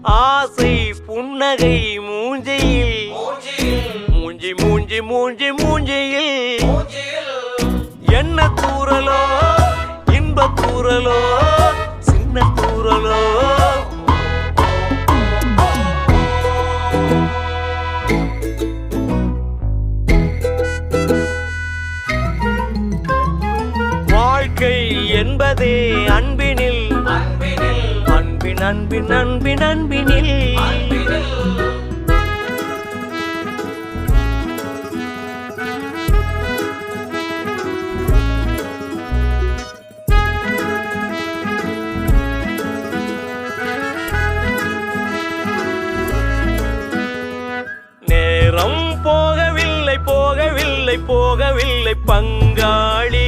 ஆசை புன்னகை மூஞ்சியில் மூஞ்சி மூஞ்சி மூஞ்சி மூஞ்சியில் என்ன தூரலோ இன்ப தூரலோ சின்ன தூரலோ வாழ்க்கை என்பதே அன்பினில் அன்பின் அன்பின் அன்பின் அன்பினில் நேரம் போகவில்லை போகவில்லை போகவில்லை பங்காளி